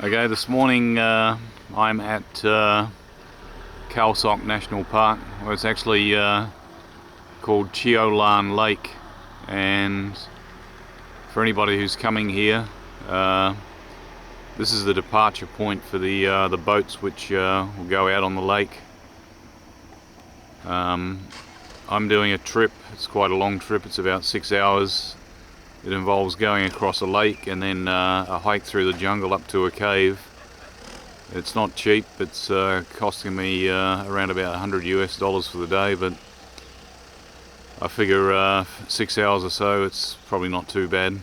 Okay, this morning I'm at Khao Sok National Park. Well, it's actually called Chiew Larn Lake, and for anybody who's coming here, this is the departure point for the boats which will go out on the lake. I'm doing a trip. It's quite a long trip. It's about 6 hours. It involves going across a lake and then a hike through the jungle up to a cave. It's not cheap. It's costing me around about $100 for the day, but I figure 6 hours or so, it's probably not too bad.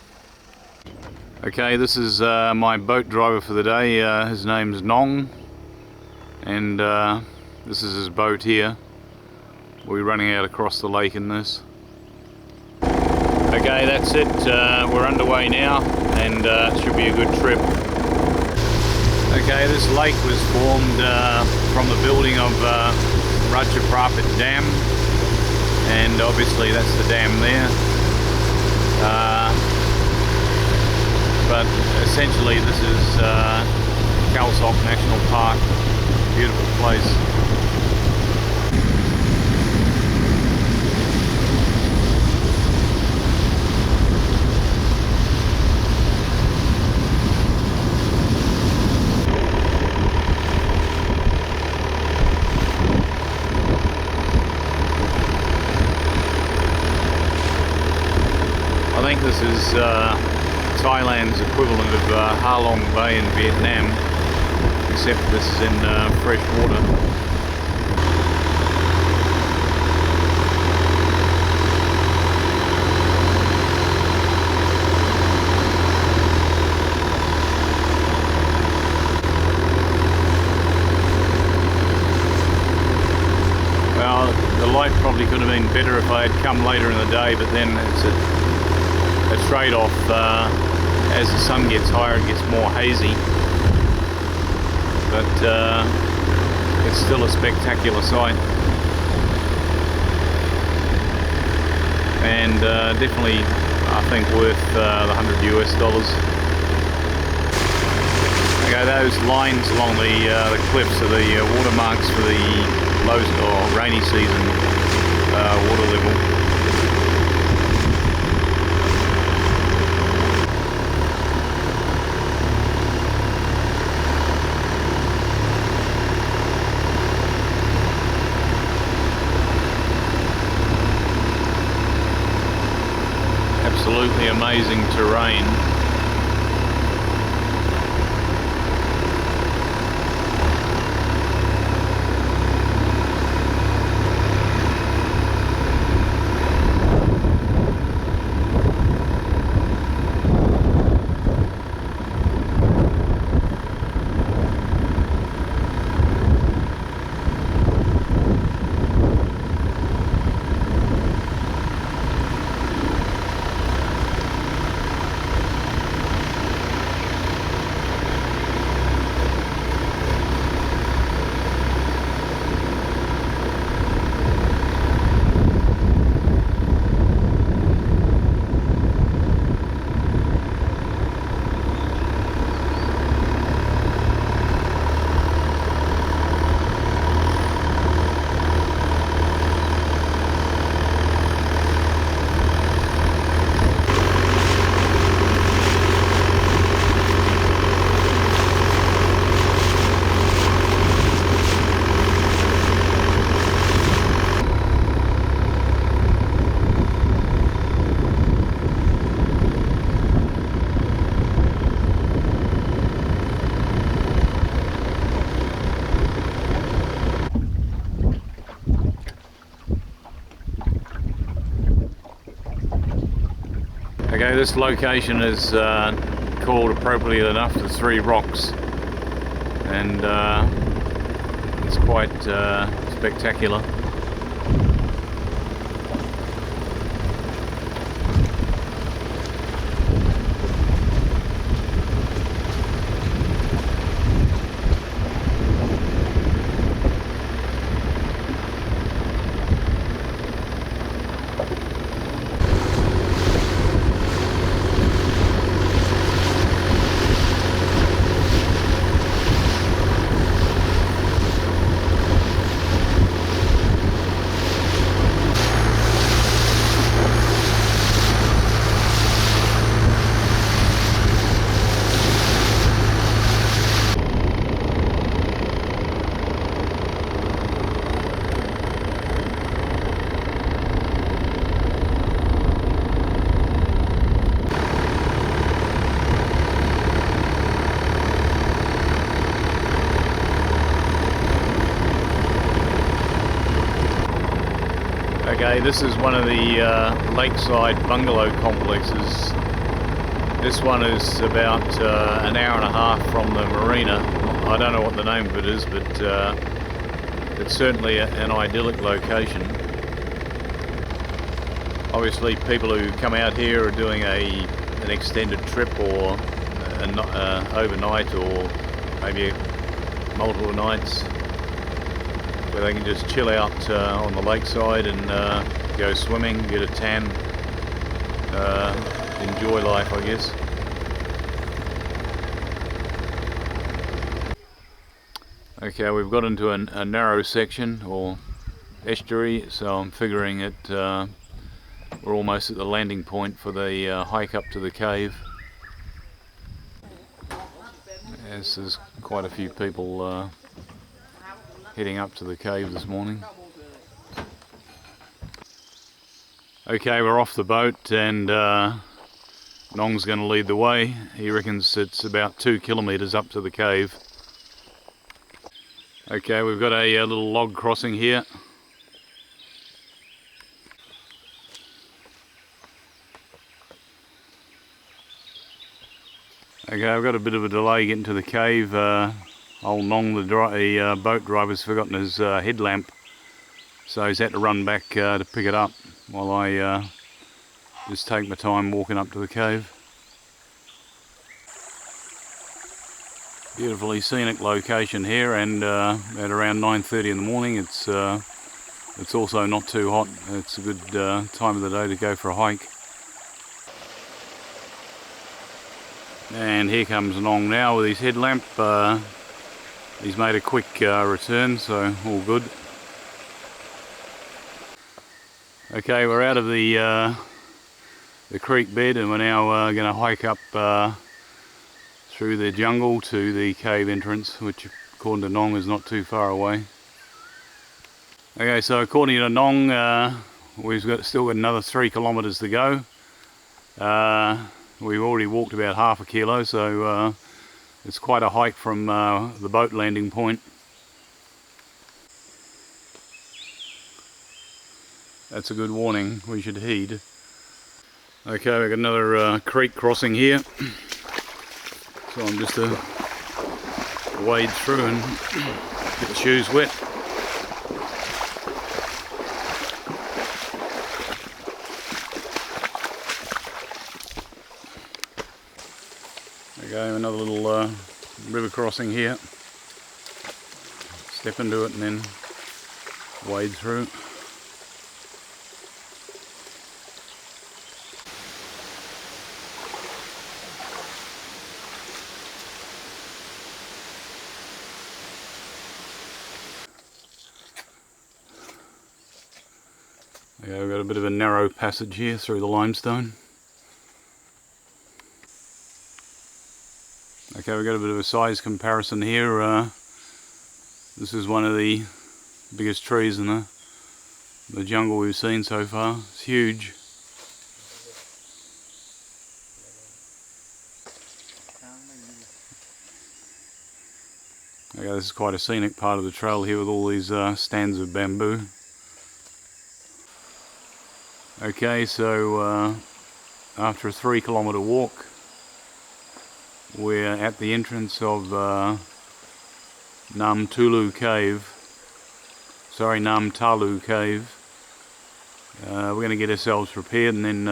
Okay, this is my boat driver for the day. His name's Nong, and this is his boat here. We'll be running out across the lake in this. Okay, that's it. We're underway now, and it should be a good trip. Okay, this lake was formed from the building of Ratchaphrapa Dam, and obviously that's the dam there. But essentially this is Khao Sok National Park. Beautiful place. I think this is Thailand's equivalent of Halong Bay in Vietnam, except this is in fresh water. Well, the light probably could have been better if I had come later in the day, but then it's a trade-off. As the sun gets higher, it gets more hazy, but it's still a spectacular sight, and definitely I think worth the $100. Okay, those lines along the cliffs are the watermarks for the low or rainy season water level. Absolutely amazing terrain. Okay, this location is called appropriately enough the Three Rocks, and it's quite spectacular. Okay, this is one of the Lakeside bungalow complexes. This one is about an hour and a half from the marina. I don't know what the name of it is, but it's certainly an idyllic location. Obviously people who come out here are doing an extended trip, or an overnight, or maybe multiple nights, where they can just chill out on the lakeside and go swimming, get a tan, enjoy life, I guess. Okay, we've got into a narrow section or estuary, so I'm figuring we're almost at the landing point for the hike up to the cave. As there's quite a few people heading up to the cave this morning. Okay, we're off the boat, and Nong's going to lead the way. He reckons it's about 2 kilometres up to the cave. Okay, we've got a little log crossing here. Okay, I've got a bit of a delay getting to the cave. Old Nong, the boat driver's forgotten his headlamp, so he's had to run back to pick it up while I just take my time walking up to the cave. Beautifully scenic location here, and at around 9:30 in the morning it's also not too hot. It's a good time of the day to go for a hike. And here comes Nong now with his headlamp. He's made a quick return, so all good. Okay, we're out of the creek bed, and we're now going to hike up through the jungle to the cave entrance, which according to Nong is not too far away. Okay, so according to Nong, we've still got another 3 kilometres to go. We've already walked about half a kilo, so it's quite a hike from the boat landing point. That's a good warning, we should heed. Okay, we've got another creek crossing here, so I'm just to wade through and get the shoes wet. Okay, another little river crossing here. Step into it and then wade through. Okay, we've got a bit of a narrow passage here through the limestone. Okay, we've got a bit of a size comparison here. This is one of the biggest trees in the jungle we've seen so far. It's huge. Okay, this is quite a scenic part of the trail here with all these stands of bamboo. Okay, so after a 3 kilometre walk, we're at the entrance of NAM TALU Cave. We're going to get ourselves prepared and then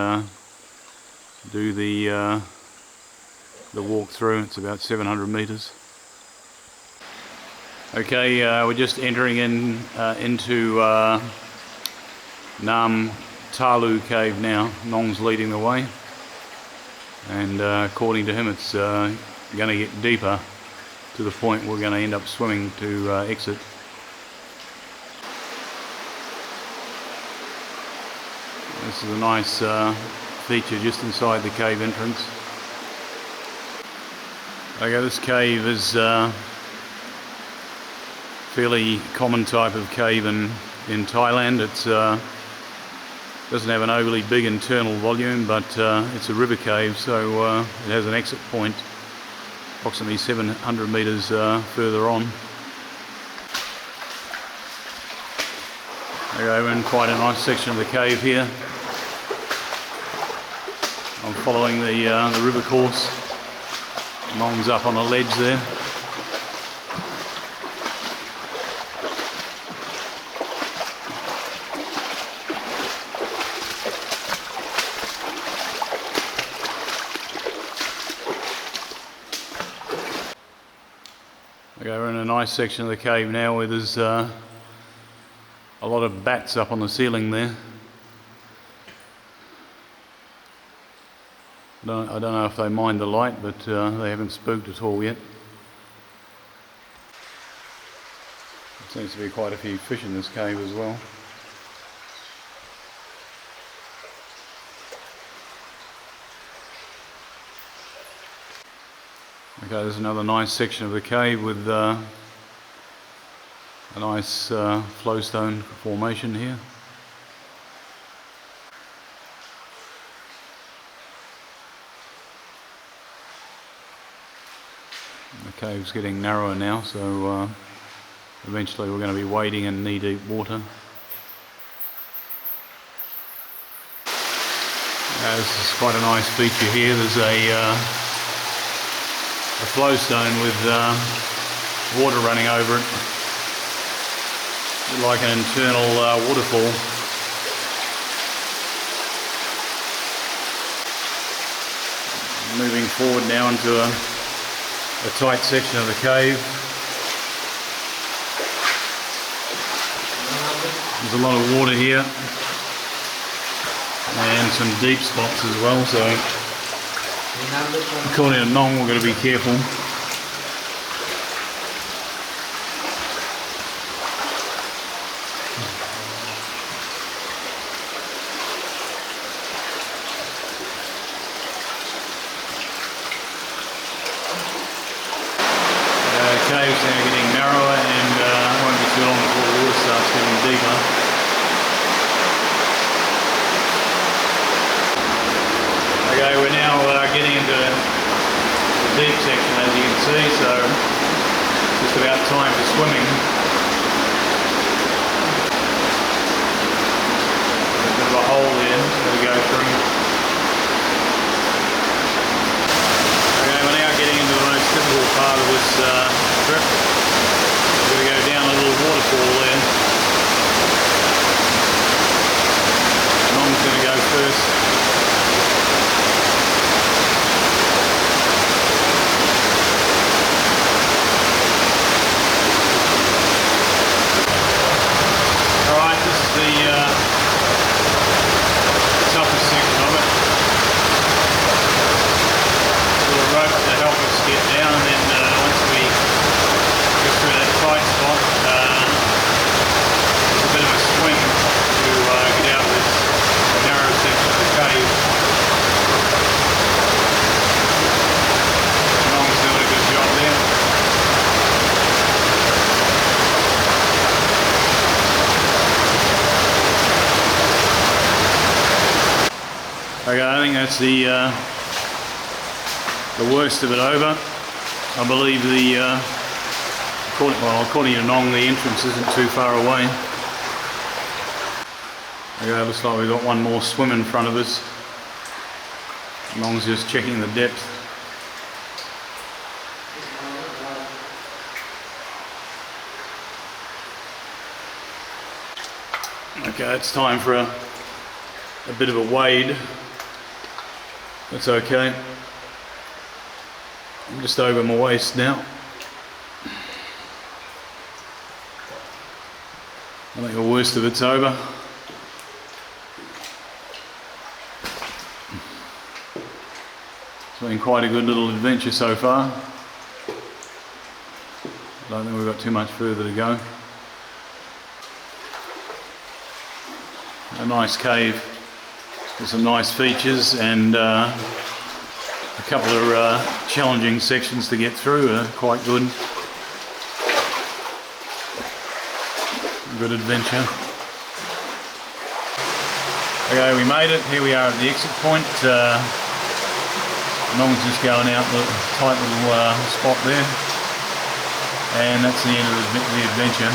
do the walk through. It's about 700 metres. Okay, we're just entering into NAM TALU Cave now. Nong's leading the way, and according to him it's going to get deeper to the point we're going to end up swimming to exit. This is a nice feature just inside the cave entrance. Okay, this cave is fairly common type of cave in Thailand. It's doesn't have an overly big internal volume, but it's a river cave, so it has an exit point approximately 700 metres further on. Okay, we're in quite a nice section of the cave here. I'm following the river course. Long's up on the ledge there. Okay, we're in a nice section of the cave now where there's a lot of bats up on the ceiling there. I don't know if they mind the light, but they haven't spooked at all yet. There seems to be quite a few fish in this cave as well. Okay, there's another nice section of the cave with a nice flowstone formation here. The cave's getting narrower now, so eventually we're going to be wading in knee-deep water. This is quite a nice feature here. There's a flowstone with water running over it, like an internal waterfall. Moving forward now into a tight section of the cave. There's a lot of water here and some deep spots as well, so according to Nong, we're going to be careful. The cave's now getting narrower and it won't be too long before the water starts getting deeper. Okay, we're now getting into the deep section, as you can see, so just about time for swimming. There's a bit of a hole there that we go through. Okay, we're now getting into the most difficult part of this trip. We're going to go down a little waterfall there. Mom's going to go first. Alright, this is the toughest section of it. Little rope to help us get down, and then once we get through that tight spot, it's a bit of a swing to get out of this narrow section of the cave. Long's doing a good job there. Okay, I think that's the worst of it over. I believe according to Nong, the entrance isn't too far away. Okay, looks like we've got one more swim in front of us. Nong's just checking the depth. Okay, it's time for a bit of a wade. That's okay. I'm just over my waist now. I think the worst of it's over. It's been quite a good little adventure so far. I don't think we've got too much further to go. A nice cave with some nice features and a couple of challenging sections to get through. Quite good. Good adventure. Okay, we made it. Here we are at the exit point. Nong's just going out the tight little spot there, and that's the end of the adventure.